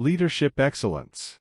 Leadership excellence.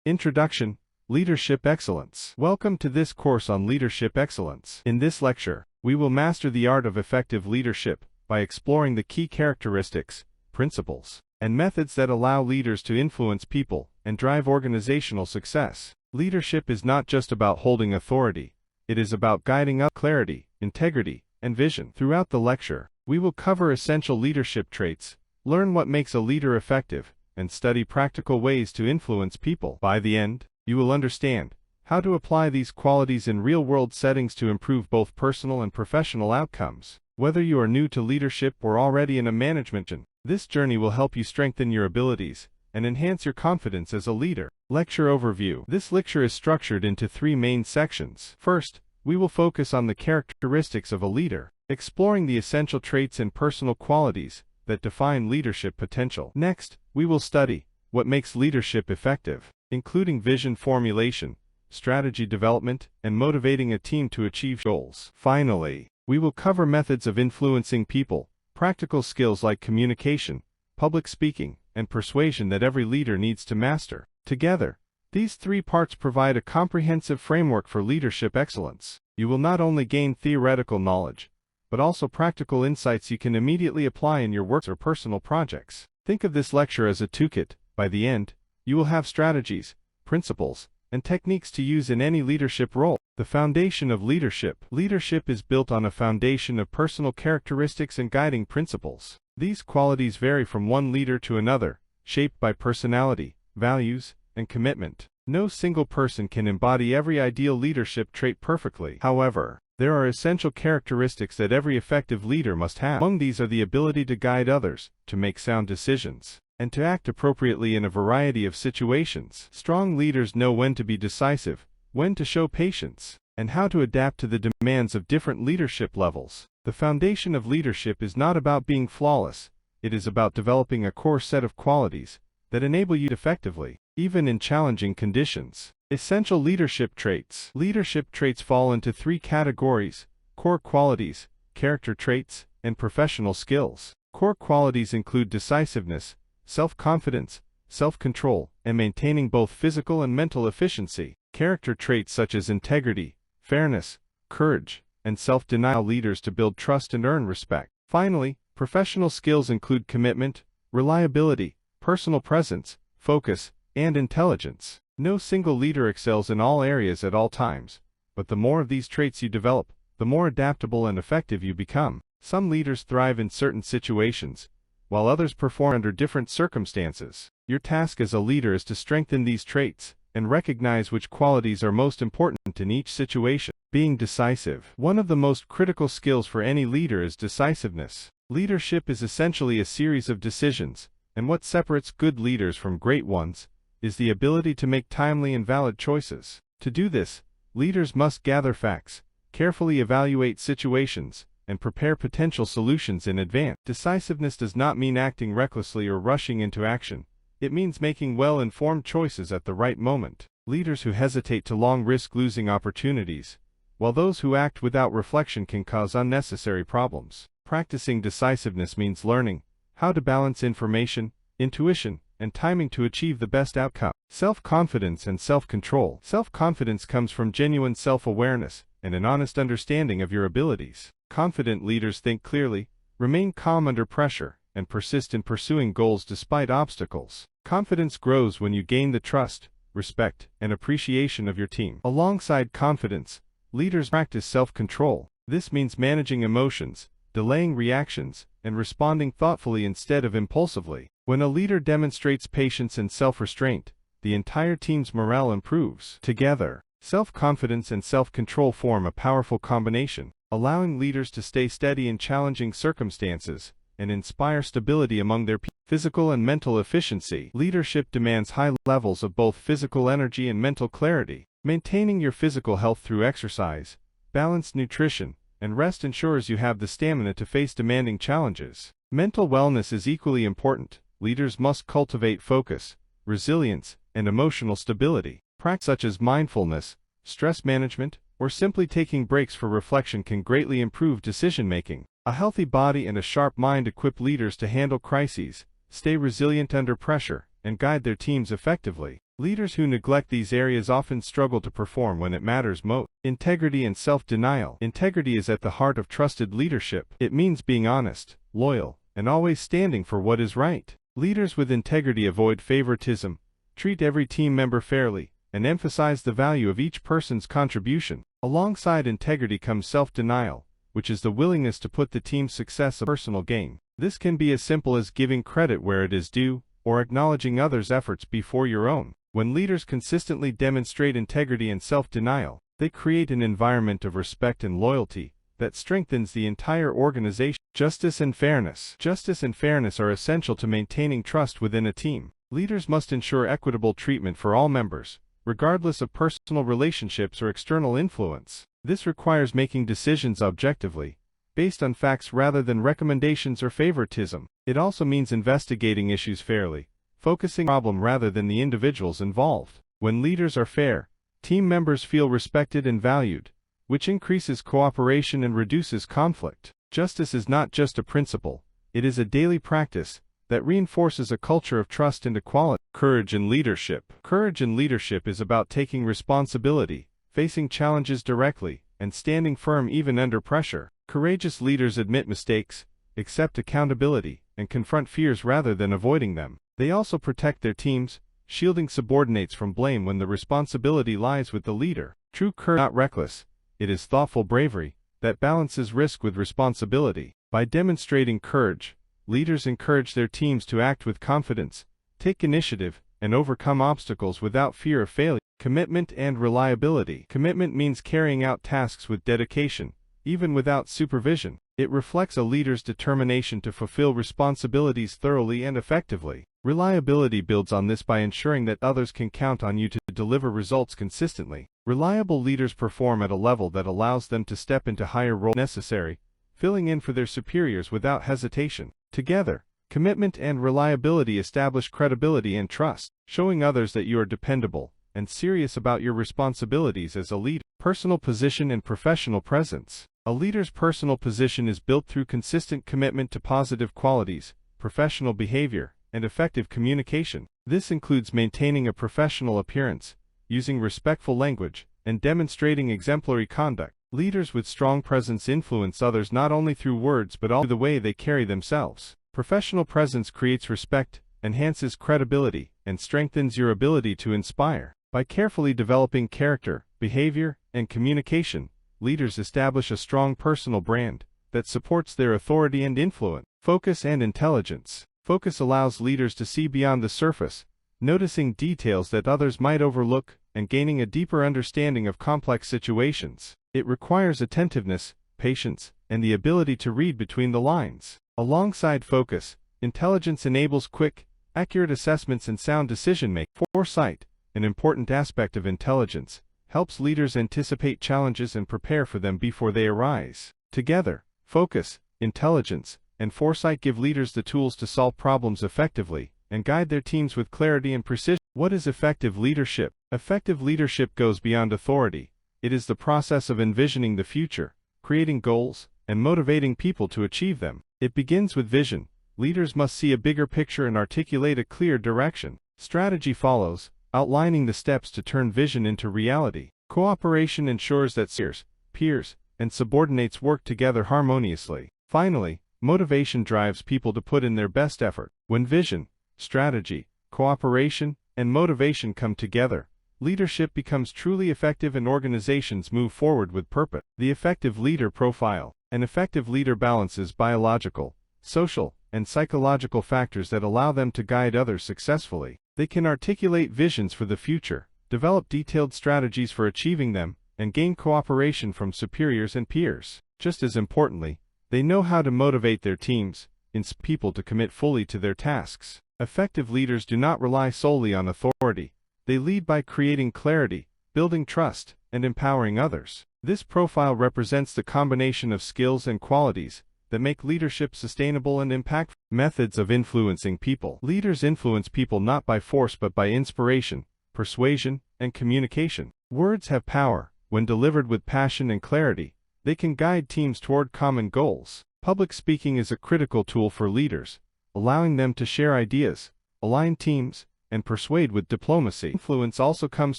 Introduction, Leadership Excellence. Welcome to this course on Leadership Excellence. In this lecture, we will master the art of effective leadership by exploring the key characteristics, principles, and methods that allow leaders to influence people and drive organizational success. Leadership is not just about holding authority, it is about guiding up clarity, integrity, and vision. Throughout the lecture, we will cover essential leadership traits, learn what makes a leader effective, and study practical ways to influence people. By the end, you will understand how to apply these qualities in real-world settings to improve both personal and professional outcomes. Whether you are new to leadership or already in a management position, this journey will help you strengthen your abilities and enhance your confidence as a leader. Lecture overview. This lecture is structured into 3 main sections. First, we will focus on the characteristics of a leader, exploring the essential traits and personal qualities that define leadership potential. Next, we will study what makes leadership effective, including vision formulation, strategy development, and motivating a team to achieve goals. Finally, we will cover methods of influencing people, practical skills like communication, public speaking, and persuasion that every leader needs to master. Together, these 3 parts provide a comprehensive framework for leadership excellence. You will not only gain theoretical knowledge, but also practical insights you can immediately apply in your work or personal projects. Think of this lecture as a toolkit. By the end, you will have strategies, principles, and techniques to use in any leadership role. The foundation of leadership. Leadership is built on a foundation of personal characteristics and guiding principles. These qualities vary from one leader to another, shaped by personality, values, and commitment. No single person can embody every ideal leadership trait perfectly. However, there are essential characteristics that every effective leader must have. Among these are the ability to guide others, to make sound decisions, and to act appropriately in a variety of situations. Strong leaders know when to be decisive, when to show patience, and how to adapt to the demands of different leadership levels. The foundation of leadership is not about being flawless, it is about developing a core set of qualities that enable you to effectively, even in challenging conditions. Essential leadership traits. Leadership traits fall into 3 categories: core qualities, character traits, and professional skills. Core qualities include decisiveness, self-confidence, self-control, and maintaining both physical and mental efficiency. Character traits such as integrity, fairness, courage, and self-denial leaders to build trust and earn respect. Finally, professional skills include commitment, reliability, personal presence, focus, and intelligence. No single leader excels in all areas at all times, but the more of these traits you develop, the more adaptable and effective you become. Some leaders thrive in certain situations, while others perform under different circumstances. Your task as a leader is to strengthen these traits and recognize which qualities are most important in each situation. Being decisive. One of the most critical skills for any leader is decisiveness. Leadership is essentially a series of decisions, and what separates good leaders from great ones is the ability to make timely and valid choices. To do this, leaders must gather facts, carefully evaluate situations, and prepare potential solutions in advance. Decisiveness does not mean acting recklessly or rushing into action. It means making well-informed choices at the right moment. Leaders who hesitate too long risk losing opportunities, while those who act without reflection can cause unnecessary problems. Practicing decisiveness means learning how to balance information, intuition, and timing to achieve the best outcome. Self-confidence and self-control. Self-confidence comes from genuine self-awareness and an honest understanding of your abilities. Confident leaders think clearly, remain calm under pressure, and persist in pursuing goals despite obstacles. Confidence grows when you gain the trust, respect, and appreciation of your team. Alongside confidence, leaders practice self-control. This means managing emotions, delaying reactions, and responding thoughtfully instead of impulsively. When a leader demonstrates patience and self-restraint, the entire team's morale improves. Together, self-confidence and self-control form a powerful combination, allowing leaders to stay steady in challenging circumstances and inspire stability among their people. Physical and mental efficiency. Leadership demands high levels of both physical energy and mental clarity. Maintaining your physical health through exercise, balanced nutrition, and rest ensures you have the stamina to face demanding challenges. Mental wellness is equally important. Leaders must cultivate focus, resilience, and emotional stability. Practices such as mindfulness, stress management, or simply taking breaks for reflection can greatly improve decision-making. A healthy body and a sharp mind equip leaders to handle crises, stay resilient under pressure, and guide their teams effectively. Leaders who neglect these areas often struggle to perform when it matters most. Integrity and self-denial. Integrity is at the heart of trusted leadership. It means being honest, loyal, and always standing for what is right. Leaders with integrity avoid favoritism, treat every team member fairly, and emphasize the value of each person's contribution. Alongside integrity comes self-denial, which is the willingness to put the team's success above personal gain. This can be as simple as giving credit where it is due, or acknowledging others' efforts before your own. When leaders consistently demonstrate integrity and self-denial, they create an environment of respect and loyalty that strengthens the entire organization. Justice and fairness. Justice and fairness are essential to maintaining trust within a team. Leaders must ensure equitable treatment for all members, regardless of personal relationships or external influence. This requires making decisions objectively, based on facts rather than recommendations or favoritism. It also means investigating issues fairly, focusing on the problem rather than the individuals involved. When leaders are fair, team members feel respected and valued, which increases cooperation and reduces conflict. Justice is not just a principle, it is a daily practice that reinforces a culture of trust and equality. Courage and leadership. Courage in leadership is about taking responsibility, facing challenges directly, and standing firm even under pressure. Courageous leaders admit mistakes, accept accountability, and confront fears rather than avoiding them. They also protect their teams, shielding subordinates from blame when the responsibility lies with the leader. True courage is not reckless, it is thoughtful bravery that balances risk with responsibility. By demonstrating courage, leaders encourage their teams to act with confidence, take initiative, and overcome obstacles without fear of failure. Commitment and reliability. Commitment means carrying out tasks with dedication, even without supervision. It reflects a leader's determination to fulfill responsibilities thoroughly and effectively. Reliability builds on this by ensuring that others can count on you to deliver results consistently. Reliable leaders perform at a level that allows them to step into higher roles necessary, filling in for their superiors without hesitation. Together, commitment and reliability establish credibility and trust, showing others that you are dependable and serious about your responsibilities as a leader. Personal position and professional presence. A leader's personal position is built through consistent commitment to positive qualities, professional behavior, and effective communication. This includes maintaining a professional appearance, using respectful language, and demonstrating exemplary conduct. Leaders with strong presence influence others not only through words but also through the way they carry themselves. Professional presence creates respect, enhances credibility, and strengthens your ability to inspire. By carefully developing character, behavior, and communication, leaders establish a strong personal brand that supports their authority and influence. Focus and intelligence. Focus allows leaders to see beyond the surface, noticing details that others might overlook, and gaining a deeper understanding of complex situations. It requires attentiveness, patience, and the ability to read between the lines. Alongside focus, intelligence enables quick, accurate assessments and sound decision-making. Foresight, an important aspect of intelligence, helps leaders anticipate challenges and prepare for them before they arise. Together, focus, intelligence, and foresight give leaders the tools to solve problems effectively and guide their teams with clarity and precision. What is effective leadership? Effective leadership goes beyond authority. It is the process of envisioning the future, creating goals, and motivating people to achieve them. It begins with vision. Leaders must see a bigger picture and articulate a clear direction. Strategy follows, outlining the steps to turn vision into reality. Cooperation ensures that peers, and subordinates work together harmoniously. Finally, motivation drives people to put in their best effort. When vision, strategy, cooperation, and motivation come together, leadership becomes truly effective and organizations move forward with purpose. The effective leader profile. An effective leader balances biological, social, and psychological factors that allow them to guide others successfully. They can articulate visions for the future, develop detailed strategies for achieving them, and gain cooperation from superiors and peers. Just as importantly, they know how to motivate their teams, inspire people to commit fully to their tasks. Effective leaders do not rely solely on authority. They lead by creating clarity, building trust, and empowering others. This profile represents the combination of skills and qualities that make leadership sustainable and impactful. Methods of influencing people. Leaders influence people not by force but by inspiration, persuasion, and communication. Words have power. When delivered with passion and clarity, they can guide teams toward common goals. Public speaking is a critical tool for leaders, allowing them to share ideas, align teams, and persuade with diplomacy. Influence also comes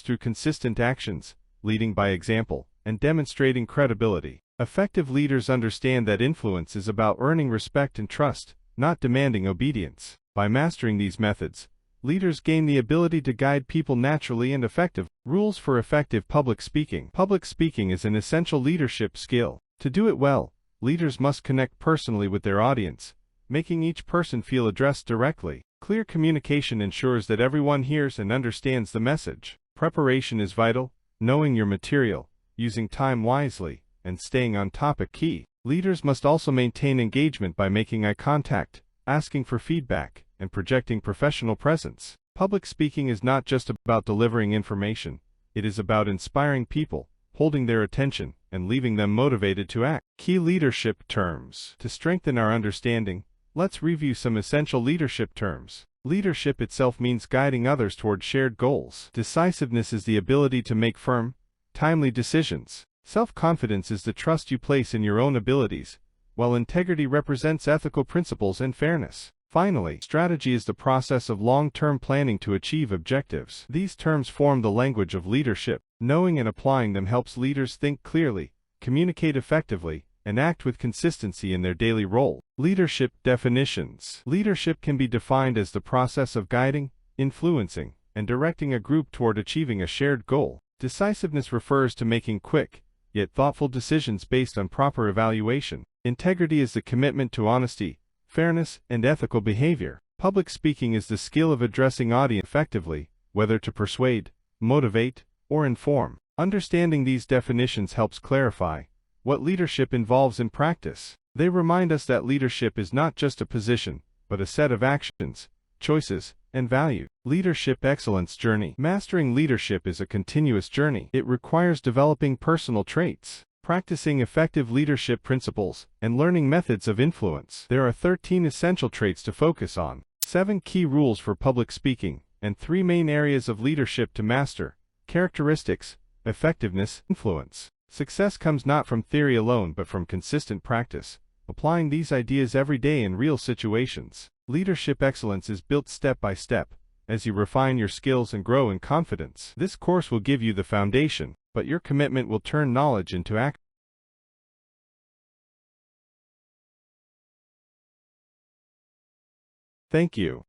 through consistent actions, leading by example, and demonstrating credibility. Effective leaders understand that influence is about earning respect and trust, not demanding obedience. By mastering these methods, leaders gain the ability to guide people naturally and effectively. Rules for effective public speaking. Public speaking is an essential leadership skill. To do it well, leaders must connect personally with their audience, making each person feel addressed directly. Clear communication ensures that everyone hears and understands the message. Preparation is vital, knowing your material, using time wisely, and staying on topic key. Leaders must also maintain engagement by making eye contact, asking for feedback, and projecting professional presence. Public speaking is not just about delivering information, it is about inspiring people, holding their attention, and leaving them motivated to act. Key leadership terms. To strengthen our understanding, let's review some essential leadership terms. Leadership itself means guiding others toward shared goals. Decisiveness is the ability to make firm, timely decisions. Self-confidence is the trust you place in your own abilities, while integrity represents ethical principles and fairness. Finally, strategy is the process of long-term planning to achieve objectives. These terms form the language of leadership. Knowing and applying them helps leaders think clearly, communicate effectively, and act with consistency in their daily role. Leadership definitions. Leadership can be defined as the process of guiding, influencing, and directing a group toward achieving a shared goal. Decisiveness refers to making quick, yet thoughtful decisions based on proper evaluation. Integrity is the commitment to honesty, fairness, and ethical behavior. Public speaking is the skill of addressing audience effectively, whether to persuade, motivate, or inform. Understanding these definitions helps clarify what leadership involves in practice. They remind us that leadership is not just a position, but a set of actions, choices, and values. Leadership excellence journey. Mastering leadership is a continuous journey. It requires developing personal traits, practicing effective leadership principles, and learning methods of influence. There are 13 essential traits to focus on, 7 key rules for public speaking, and 3 main areas of leadership to master: characteristics, effectiveness, influence. Success comes not from theory alone but from consistent practice, applying these ideas every day in real situations. Leadership excellence is built step by step, as you refine your skills and grow in confidence. This course will give you the foundation, but your commitment will turn knowledge into action. Thank you.